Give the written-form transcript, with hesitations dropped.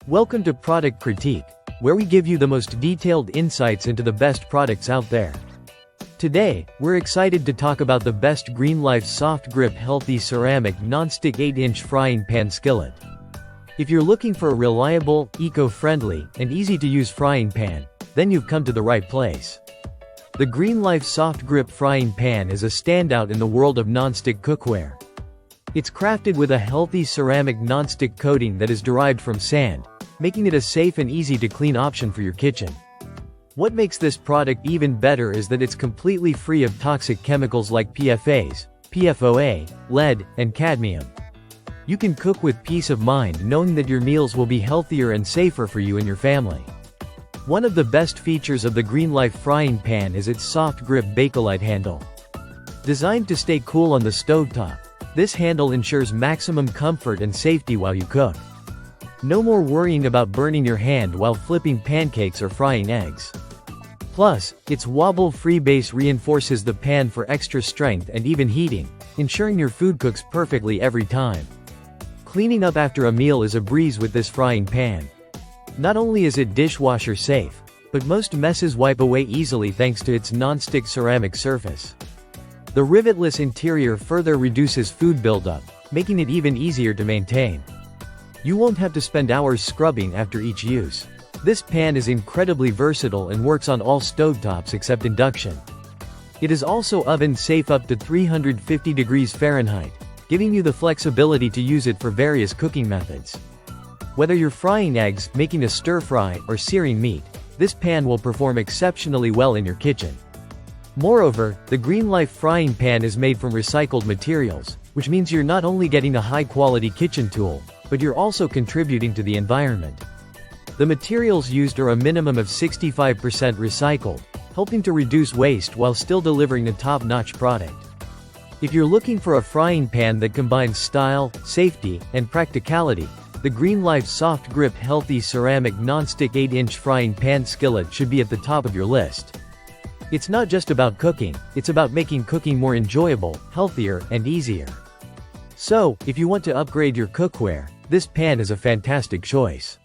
Welcome to Product Critique, where we give you the most detailed insights into the best products out there. Today, we're excited to talk about the best GreenLife soft grip healthy ceramic nonstick 8-inch frying pan skillet. If you're looking for a reliable, eco-friendly, and easy-to-use frying pan, then you've come to the right place. The GreenLife soft grip frying pan is a standout in the world of nonstick cookware. It's crafted with a healthy ceramic nonstick coating that is derived from sand, making it a safe and easy-to-clean option for your kitchen. What makes this product even better is that it's completely free of toxic chemicals like PFAs, PFOA, lead, and cadmium. You can cook with peace of mind knowing that your meals will be healthier and safer for you and your family. One of the best features of the GreenLife frying pan is its soft grip Bakelite handle. Designed to stay cool on the stovetop, this handle ensures maximum comfort and safety while you cook. No more worrying about burning your hand while flipping pancakes or frying eggs. Plus, its wobble-free base reinforces the pan for extra strength and even heating, ensuring your food cooks perfectly every time. Cleaning up after a meal is a breeze with this frying pan. Not only is it dishwasher safe, but most messes wipe away easily thanks to its non-stick ceramic surface. The rivetless interior further reduces food buildup, making it even easier to maintain. You won't have to spend hours scrubbing after each use. This pan is incredibly versatile and works on all stovetops except induction. It is also oven safe up to 350 degrees Fahrenheit, giving you the flexibility to use it for various cooking methods. Whether you're frying eggs, making a stir-fry, or searing meat, this pan will perform exceptionally well in your kitchen. Moreover, the GreenLife frying pan is made from recycled materials, which means you're not only getting a high-quality kitchen tool, but you're also contributing to the environment. The materials used are a minimum of 65% recycled, helping to reduce waste while still delivering a top-notch product. If you're looking for a frying pan that combines style, safety, and practicality, the GreenLife soft grip healthy ceramic nonstick 8-inch frying pan skillet should be at the top of your list. It's not just about cooking, it's about making cooking more enjoyable, healthier, and easier. So, if you want to upgrade your cookware, this pan is a fantastic choice.